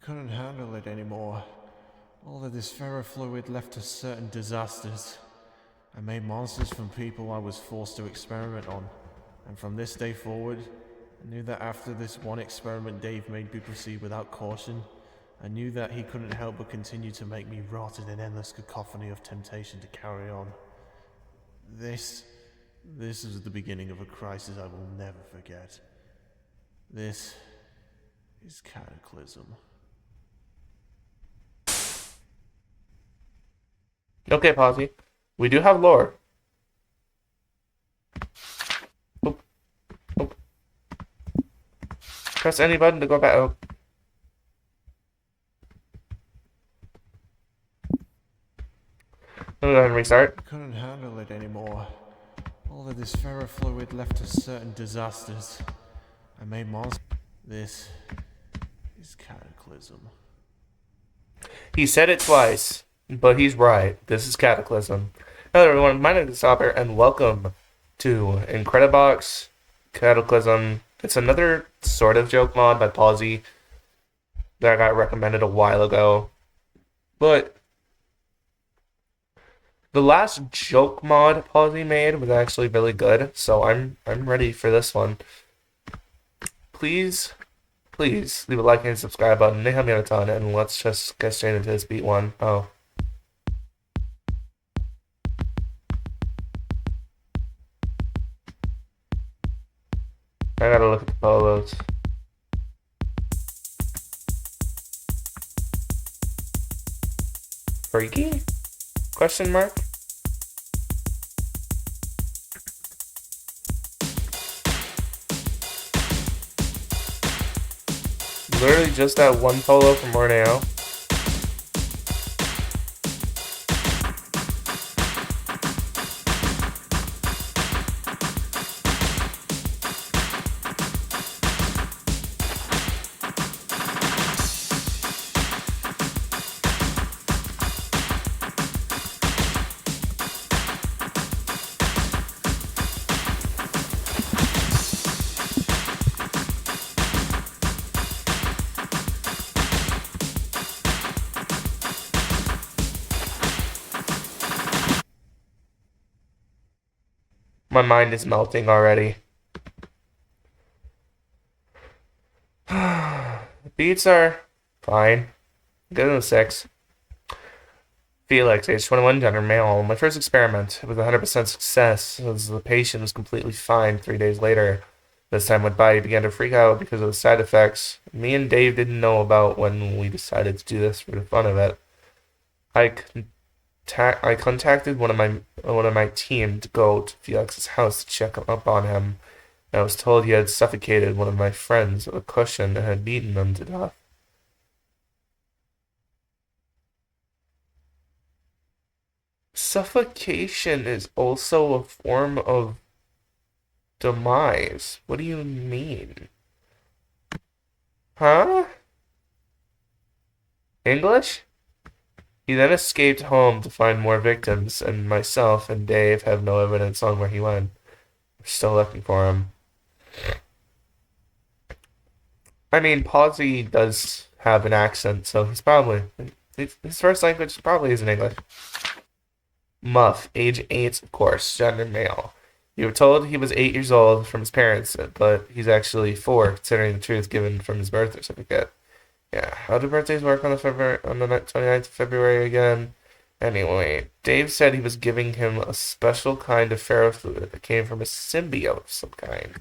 couldn't handle it anymore. All of this ferrofluid led to certain disasters. I made monsters from people I was forced to experiment on. And from this day forward, I knew that after this one experiment Dave made me proceed without caution, I knew that he couldn't help but continue to make me rot in an endless cacophony of temptation to carry on. This is the beginning of a crisis I will never forget. This is Cataclysm. Okay, Posy. We do have lore. Oop. Oop. Press any button to go back. Oh. Let me go ahead and restart. I couldn't handle it anymore. All of this ferrofluid led to certain disasters. I made monsters. This is Cataclysm. He said it twice, but he's right. This is Cataclysm. Hello, everyone. My name is Hopper, and welcome to Incredibox Cataclysm. It's another sort of joke mod by Posy that got recommended a while ago. But the last joke mod Posy made was actually really good, so I'm ready for this one. Please leave a like and subscribe button. They help me out a ton, and let's just get straight into this beat one. Oh. I gotta look at the polos. Freaky? Question mark? Literally just that one polo from Borneo. My mind is melting already. The beats are fine. Good in the 6. Felix, age 21, gender male. My first experiment with 100% success was the patient was completely fine 3 days later. As time went by, he began to freak out because of the side effects me and Dave didn't know about when we decided to do this for the fun of it. I contacted one of my team to go to Felix's house to check up on him. I was told he had suffocated one of my friends with a cushion and had beaten them to death. Suffocation is also a form of demise. What do you mean? Huh? English? He then escaped home to find more victims, and myself and Dave have no evidence on where he went. We're still looking for him. I mean, Posy does have an accent, so his first language probably isn't English. Muff, age 8, of course, gender male. You were told he was 8 years old from his parents, but he's actually 4, considering the truth given from his birth certificate. Yeah, how do birthdays work on the 29th of February again? Anyway, Dave said he was giving him a special kind of ferrofluid that came from a symbiote of some kind.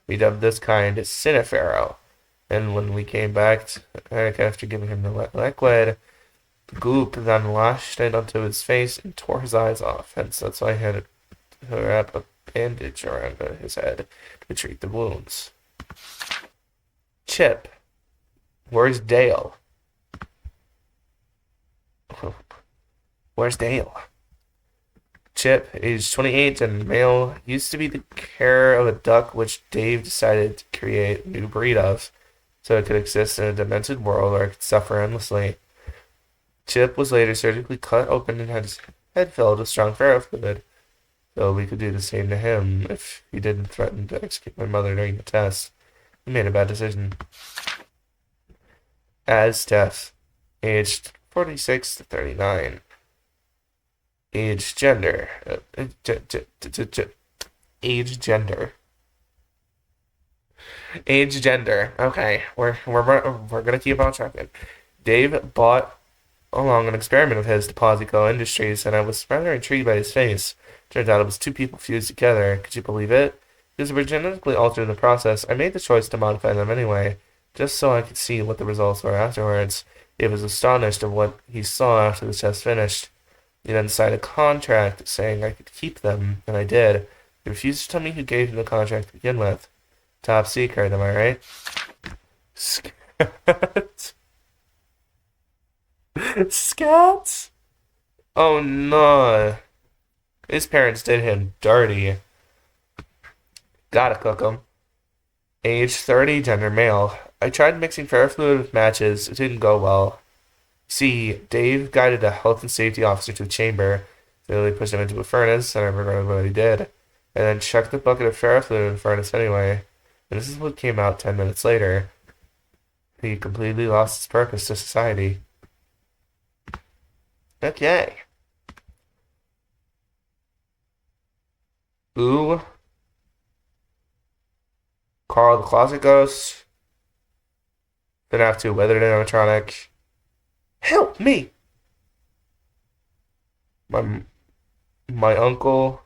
We dubbed this kind as Cinefero. And when we came back after giving him the liquid, the goop then lashed it onto his face and tore his eyes off. Hence, that's why I had to wrap a bandage around his head to treat the wounds. Chip. Where's Dale? Where's Dale? Chip, age 28 and male, used to be the care of a duck which Dave decided to create a new breed of, so it could exist in a demented world or it could suffer endlessly. Chip was later surgically cut open and had his head filled with strong ferrofluid, so we could do the same to him if he didn't threaten to execute my mother during the test. We made a bad decision. as death. Aged 46 to 39. Age, gender. Age, gender. Age, gender. Okay, we're gonna keep on checking. Dave bought along an experiment of his to Posico Industries, and I was rather intrigued by his face. Turns out it was two people fused together. Could you believe it? Because they were genetically altered in the process, I made the choice to modify them anyway, just so I could see what the results were afterwards. Dave was astonished at what he saw after the test finished. He then signed a contract saying I could keep them, and I did. He refused to tell me who gave him the contract to begin with. Top secret, am I right? Scat. Scat? Oh no. His parents did him dirty. Gotta cook him. Age 30, gender male. I tried mixing ferrofluid with matches. It didn't go well. See, Dave guided a health and safety officer to a chamber. They really pushed him into a furnace, and I regretted what he did. And then chucked the bucket of ferrofluid in the furnace anyway. And this is what came out 10 minutes later. He completely lost his purpose to society. Okay. Ooh. Carl the Closet Ghost. FNAF 2 Weathered Animatronic. Help me! My uncle.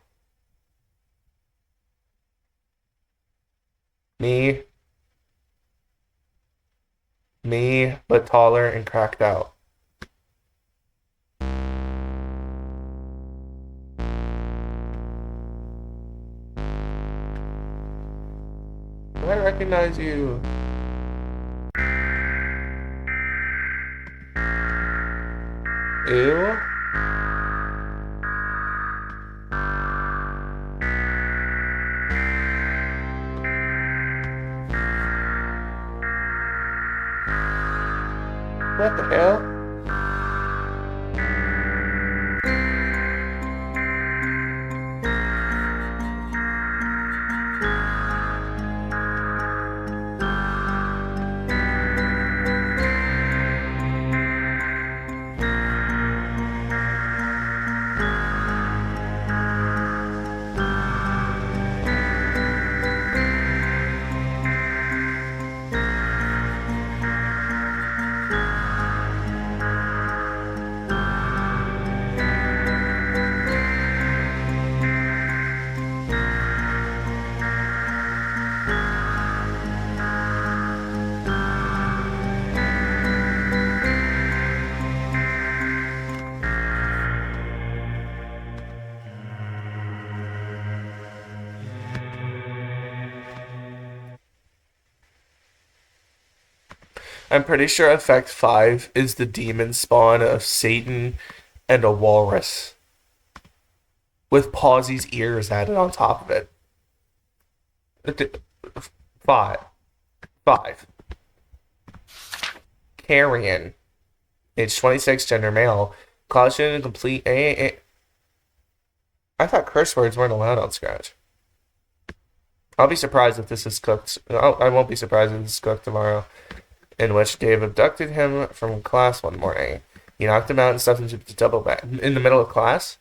Me. Me, but taller and cracked out. Do I recognize you? Ew. What the hell? I'm pretty sure Effect 5 is the demon spawn of Satan and a walrus. With Pawsy's ears added on top of it. Five. Five. Carrion. Age 26, gender male. College student, complete A. I thought curse words weren't allowed on Scratch. I'll be surprised if this is cooked. I won't be surprised if this is cooked tomorrow. In which Dave abducted him from class one morning. He knocked him out and stuffed him into the double bag. In the middle of class?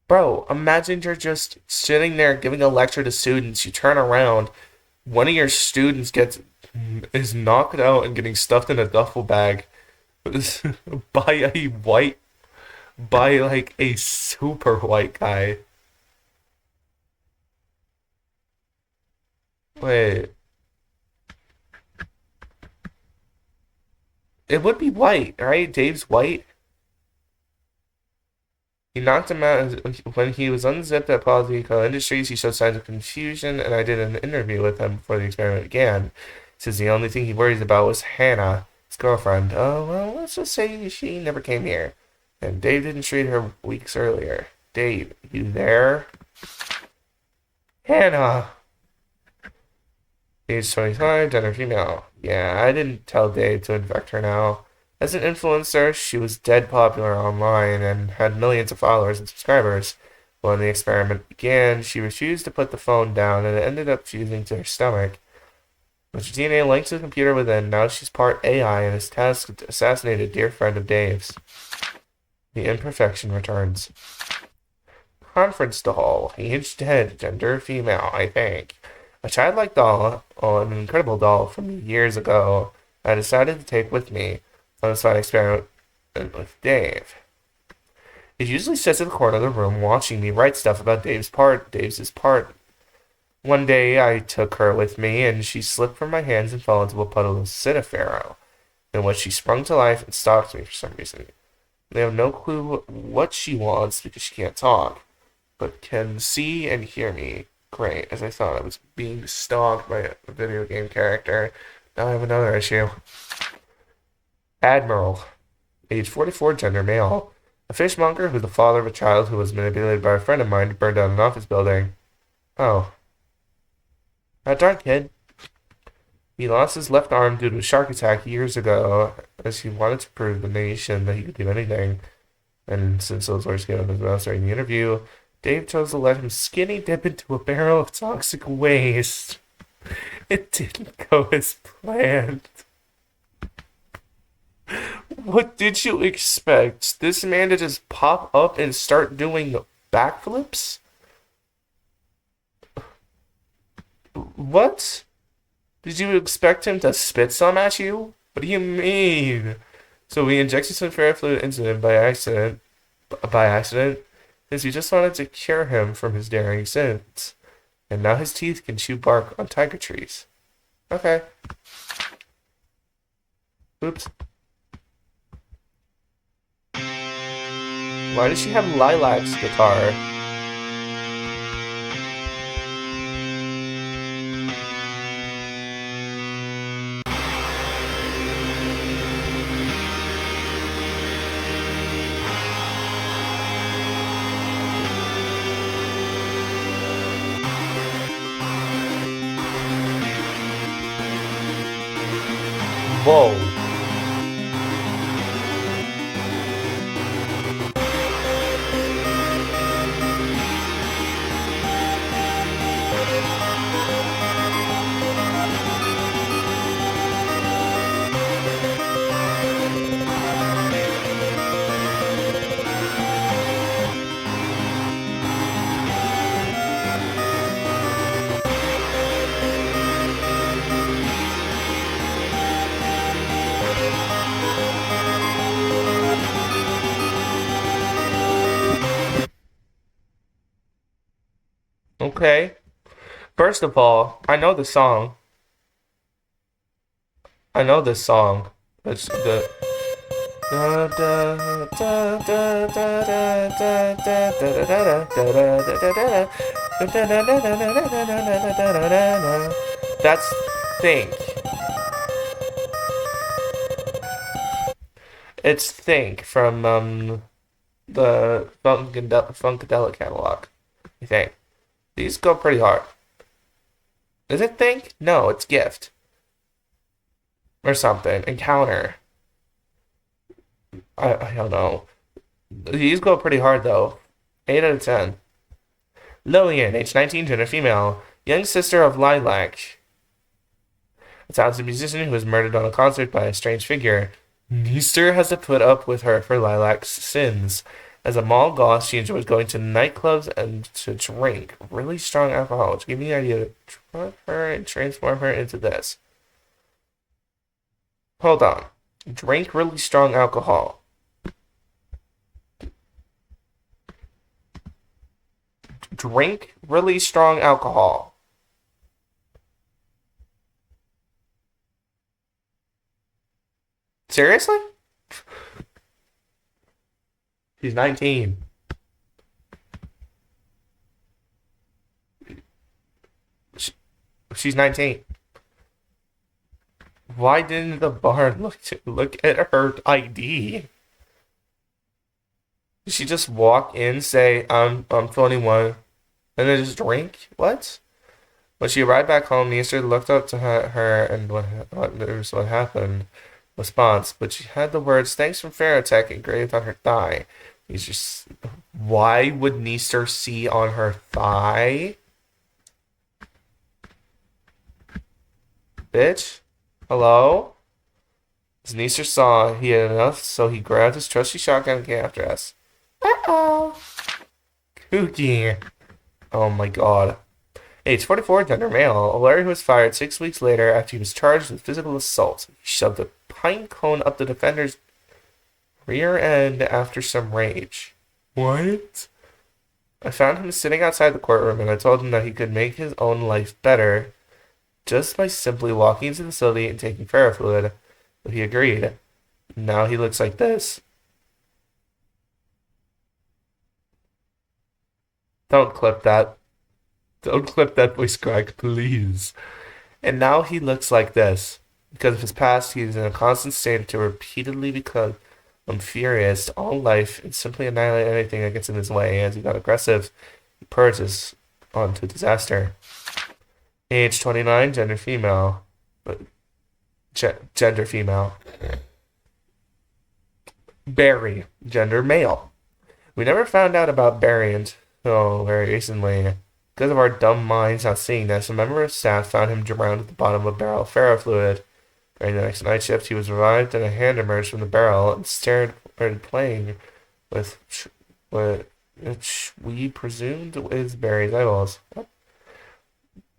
Bro, imagine you're just sitting there giving a lecture to students. You turn around, one of your students is knocked out and getting stuffed in a duffel bag by like a super white guy. Wait. It would be white, right? Dave's white. He knocked him out when he was unzipped at Polyco Industries. He showed signs of confusion, and I did an interview with him before the experiment began. He says the only thing he worries about was Hannah, his girlfriend. Oh, well, let's just say she never came here. And Dave didn't treat her weeks earlier. Dave, you there? Hannah! Age 25, gender female. Yeah, I didn't tell Dave to infect her now. As an influencer, she was dead popular online and had millions of followers and subscribers. When the experiment began, she refused to put the phone down and it ended up fusing to her stomach. With her DNA linked to the computer within, now she's part AI and is tasked to assassinate a dear friend of Dave's. The imperfection returns. Conference doll. Age dead. Gender female, I think. A childlike doll, an incredible doll from years ago, I decided to take with me on this fun experiment with Dave. He usually sits in the corner of the room watching me write stuff about Dave's part. One day I took her with me and she slipped from my hands and fell into a puddle of Cinnaferro, in which she sprung to life and stalked me for some reason. They have no clue what she wants because she can't talk, but can see and hear me. Great, as I thought I was being stalked by a video game character. Now I have another issue. Admiral. Age 44, gender male. A fishmonger who's the father of a child who was manipulated by a friend of mine to burn down an office building. Oh. That dark kid. He lost his left arm due to a shark attack years ago, as he wanted to prove to the nation that he could do anything. And since those words came out of his mouth during the interview, Dave chose to let him skinny dip into a barrel of toxic waste. It didn't go as planned. What did you expect? This man to just pop up and start doing backflips? What? Did you expect him to spit some at you? What do you mean? So we injected some ferrofluid into him by accident. Because we just wanted to cure him from his daring sins. And now his teeth can chew bark on tiger trees. Okay. Oops. Why does she have Lilac's guitar? Whoa. Okay. First of all, I know the song. I know this song. It's the. That's Think. It's Think from the Funkadelic catalog, I think. These go pretty hard. Is it Think? No, it's Gift. Or something. Encounter. I don't know. These go pretty hard though. 8 out of 10. Lillian, age 19, gender female. Young sister of Lilac. A talented musician who was murdered on a concert by a strange figure. Neester has to put up with her for Lilac's sins. As a mall goth, she enjoys going to nightclubs and to drink really strong alcohol, which gave me the idea to drug her and transform her into this. Hold on. Drink really strong alcohol. Drink really strong alcohol. Seriously? She's 19. She's 19. Why didn't the bar look at her ID? Did she just walk in, say, I'm 21, and then just drink? What? When she arrived back home, Neester looked up to her and what happened. Response, but she had the words "Thanks from Ferrotech" engraved on her thigh. He's just. Why would Neester see on her thigh? Bitch? Hello? His niece saw he had enough, so he grabbed his trusty shotgun and came after us. Uh-oh. Kooky. Oh my god. Age 44, gender male. A lawyer who was fired 6 weeks later after he was charged with physical assault. He shoved a pine cone up the defender's rear end after some rage. What? I found him sitting outside the courtroom and I told him that he could make his own life better just by simply walking into the facility and taking ferrofluid. But he agreed. Now he looks like this. Don't clip that. Don't clip that voice crack, please. And now he looks like this. Because of his past, he is in a constant state to repeatedly become furious all life and simply annihilate anything that gets in his way. As he got aggressive, he purges onto disaster. Age 29, gender female. But gender female. Barry, gender male. We never found out about Barry until very recently. Because of our dumb minds not seeing this, a member of staff found him drowned at the bottom of a barrel of ferrofluid. During the next night shift, he was revived and a hand emerged from the barrel and started playing with which we presumed is Barry's eyeballs.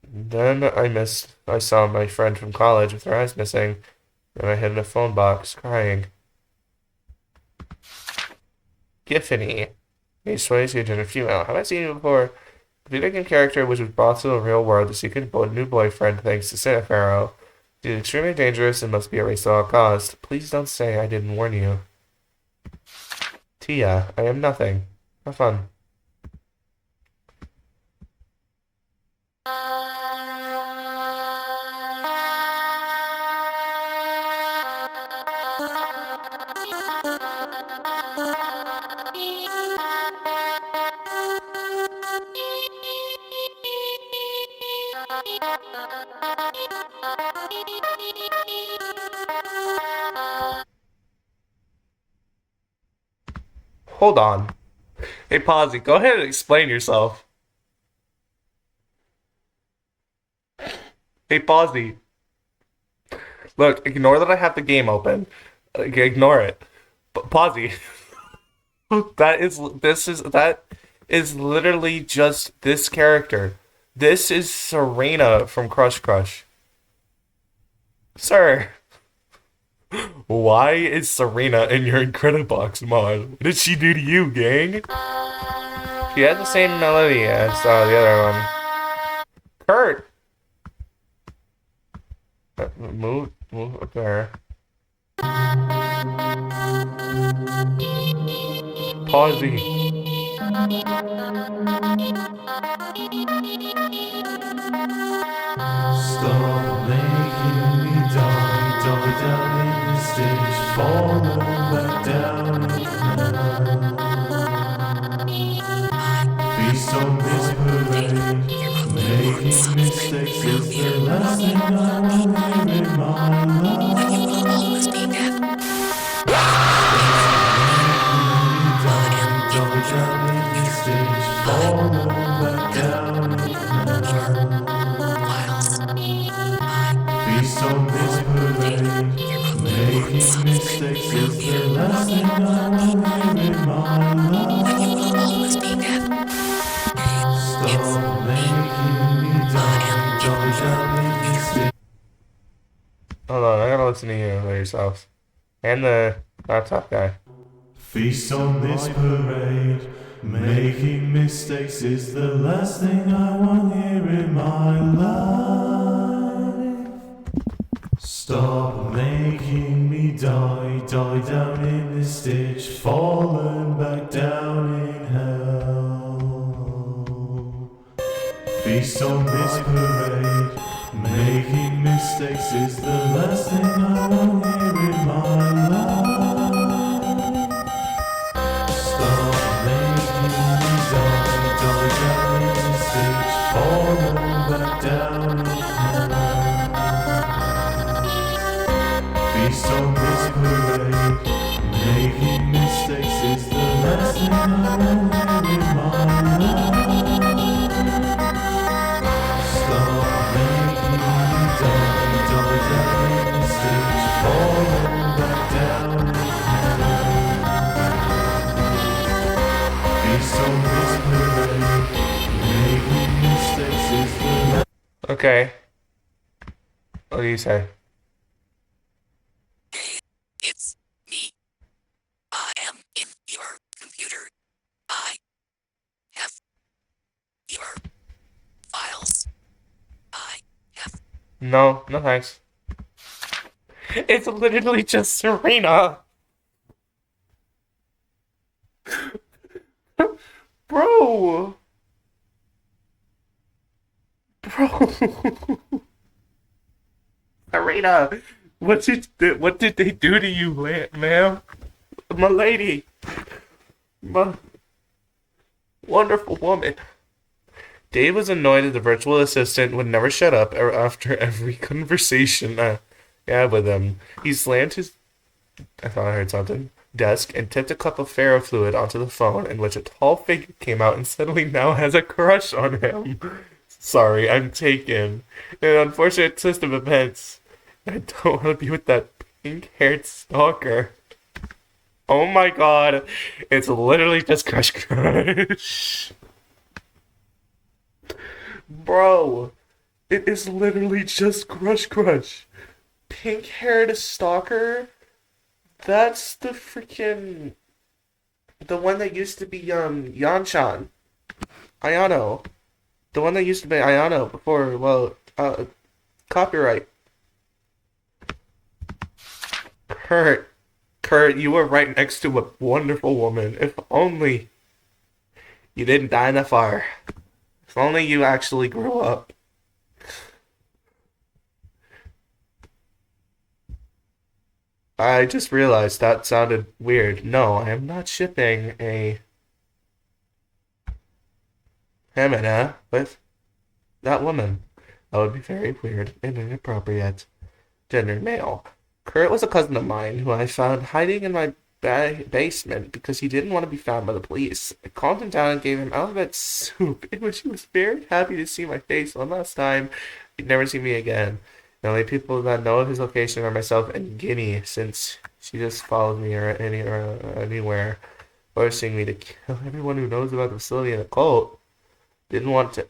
Then I saw my friend from college with her eyes missing, and I hid in a phone box, crying. Giffany, age 22, gender female. Have I seen you before? The video game character which was brought to the real world to seek a new boyfriend thanks to Santa Pharaoh. She is extremely dangerous and must be erased at all costs. Please don't say I didn't warn you. Tia, I am nothing. Have fun. Hold on. Hey, Posy, go ahead and explain yourself. Hey, Posy. Look, ignore that I have the game open. Ignore it. Posy. That is literally just this character. This is Serena from Crush Crush. Sir. Why is Serena in your Incredibox mod? What did she do to you, gang? She has the same melody as the other one. Kurt! Move up there. Pausey. Stop making me die down in the stage, fall back down feast on this parade, making mistakes is the last thing I want in my life. And you will always be dead. Down in the stage, fall back down feast on this parade, making mistakes is the last thing I want in my life. and you will always be dead. Stop making me die down in the stage. Hold on, I gotta listen to you by yourself. And the laptop guy. Feast on this parade, making mistakes is the last thing I want here in my life. Stop making me die down in this ditch, fallen back down in hell. Feast on this parade, making mistakes is the last thing I want here in my life. Stop making me die down in the stage, falling back down in hell. Feast on this parade, making mistakes is the last thing I want here in my life. Stop making me die Okay. What do you say? It's me. I am in your computer. I have your files. I have. No, no thanks. It's literally just Serena. Bro. Bro. Serena. What did they do to you, ma'am? My lady. My wonderful woman. Dave was annoyed that the virtual assistant would never shut up after every conversation I had with him. He slammed his, I thought I heard something, desk and tipped a cup of Pharaoh fluid onto the phone, in which a tall figure came out and suddenly now has a crush on him. Sorry, I'm taken. An unfortunate twist of events. I don't want to be with that pink-haired stalker. Oh my god. It's literally just Crush Crush. Bro, it is literally just Crush Crush. Pink-haired stalker? That's the freaking... The one that used to be, Yanshan. Ayano. The one that used to be Ayano before, well, copyright. Kurt. Kurt, you were right next to a wonderful woman. If only you didn't die in the fire. If only you actually grew up. I just realized that sounded weird. No, I am not shipping a Hemina with that woman. That would be very weird and inappropriate. Gender male. Kurt was a cousin of mine who I found hiding in my basement because he didn't want to be found by the police. I calmed him down and gave him alphabet soup, in which he was very happy to see my face one last time. He'd never see me again. The only people that know of his location are myself and Guinea, since she just followed me or anywhere, forcing me to kill everyone who knows about the facility and the cult. Didn't want to,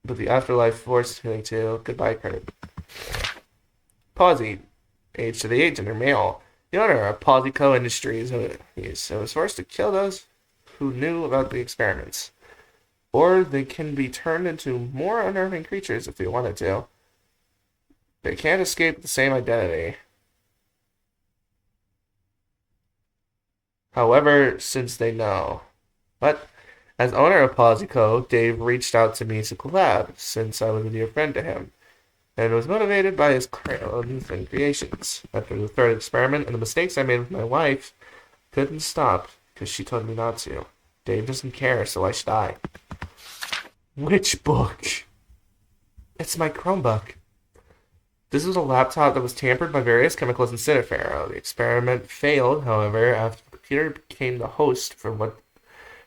but the afterlife forced me to. Goodbye, Kurt. Pawsey. Age to the agent or male. The owner of Pawsey Co. Industries. So was forced to kill those who knew about the experiments. Or they can be turned into more unnerving creatures if they wanted to. They can't escape the same identity. However, since they know. But, as owner of Pawsey Co., Dave reached out to me to collab, since I was a dear friend to him, and was motivated by his youth and creations. After the third experiment and the mistakes I made with my wife, couldn't stop, because she told me not to. Dave doesn't care, so I should die. Which book? It's my Chromebook. This was a laptop that was tampered by various chemicals in Cinefaro. The experiment failed, however, after the computer became the host for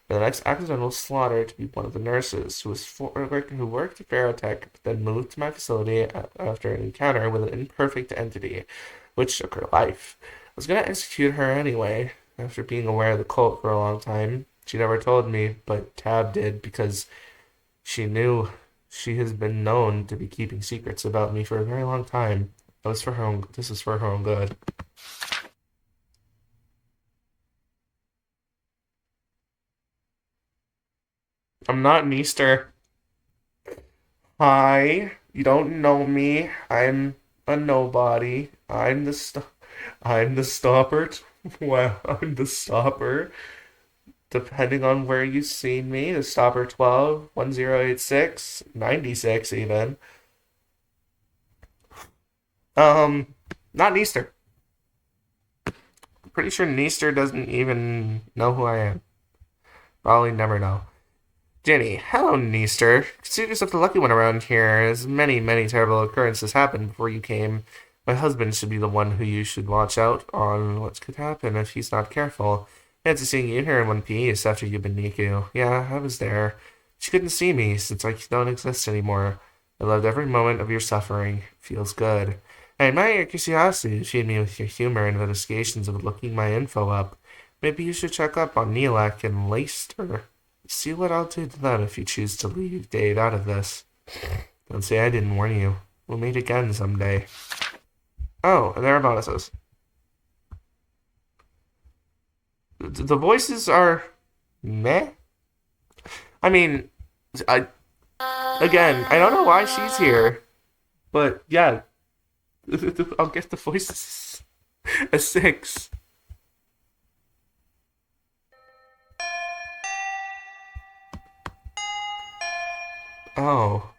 the next accidental slaughter to be one of the nurses who worked at Ferrotech, but then moved to my facility after an encounter with an imperfect entity, which took her life. I was going to execute her anyway, after being aware of the cult for a long time. She never told me, but Tab did because she knew she has been known to be keeping secrets about me for a very long time. This is for her own good. I'm not an Easter. Hi, you don't know me. I'm a nobody. I'm the stopper. Well, I'm the stopper. Depending on where you've seen me, the stopper 12, 1086, 96 even. Not Neaster. Pretty sure Neaster doesn't even know who I am. Probably never know. Jenny, hello, Neaster. Consider yourself the lucky one around here, as many, many terrible occurrences happened before you came. My husband should be the one who you should watch out on what could happen if he's not careful. Fancy seeing you here in one piece after you've been Niku. Yeah, I was there. She couldn't see me since I don't exist anymore. I loved every moment of your suffering. Feels good. I admire your curiosity to feed me with your humor and investigations of looking my info up. Maybe you should check up on Neelak and Leister. See what I'll do to them if you choose to leave Dave out of this. Don't say I didn't warn you. We'll meet again someday. Oh, and there are bonuses. The voices are meh. I mean, I again, I don't know why she's here, but yeah, I'll get the voices a 6. Oh.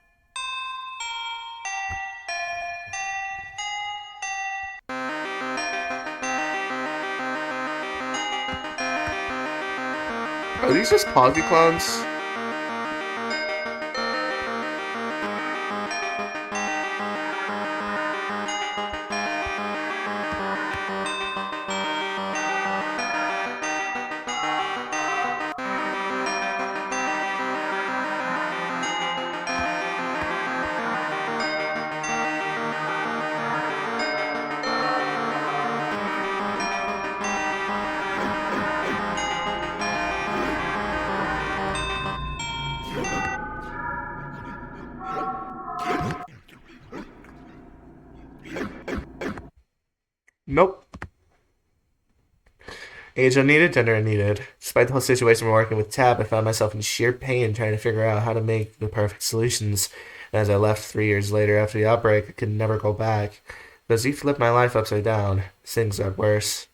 Are these just Posy clones? Nope. Age unneeded, gender unneeded. Despite the whole situation from working with Tab, I found myself in sheer pain trying to figure out how to make the perfect solutions. And as I left 3 years later after the outbreak, I could never go back. Because he flipped my life upside down. Things got worse.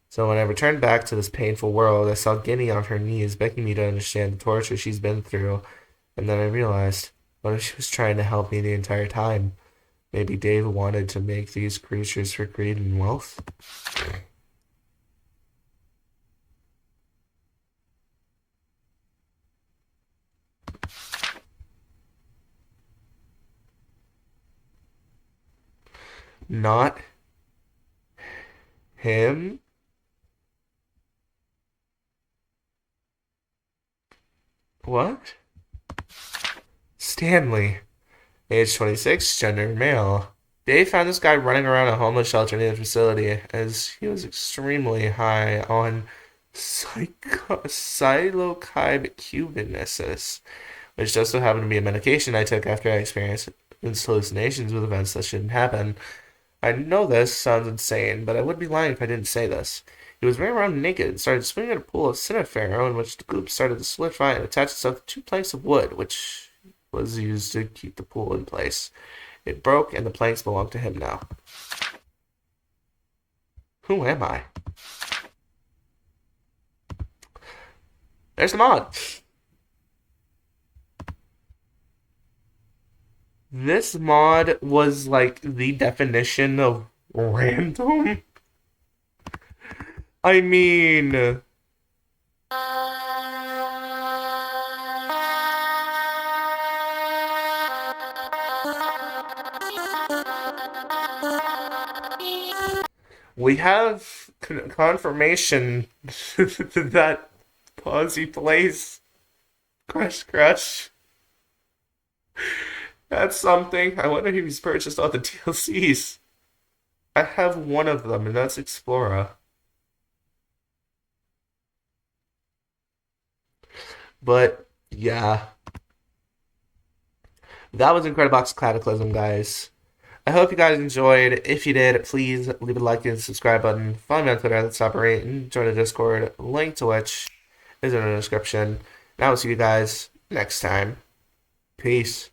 So when I returned back to this painful world, I saw Guinea on her knees begging me to understand the torture she's been through. And then I realized, what if she was trying to help me the entire time? Maybe Dave wanted to make these creatures for greed and wealth? Not him? What? Stanley. Age 26, gender male. Dave found this guy running around a homeless shelter near the facility as he was extremely high on psilocybin, which just so happened to be a medication I took after I experienced hallucinations with events that shouldn't happen. I know this sounds insane, but I would be lying if I didn't say this. He was running around naked and started swimming in a pool of cinnabar in which the goop started to solidify and attach itself to 2 planks of wood, which was used to keep the pool in place. It broke, and the planks belong to him now. Who am I? There's the mod. This mod was like the definition of random. I mean, we have confirmation that Posy plays Crush Crush. That's something. I wonder if he's purchased all the DLCs. I have one of them, and that's Explorer. But yeah, that was Incredibox Cataclysm, guys. I hope you guys enjoyed. If you did, please leave a like and subscribe button. Follow me on Twitter at the top rate and join the Discord. Link to which is in the description. Now I'll see you guys next time. Peace.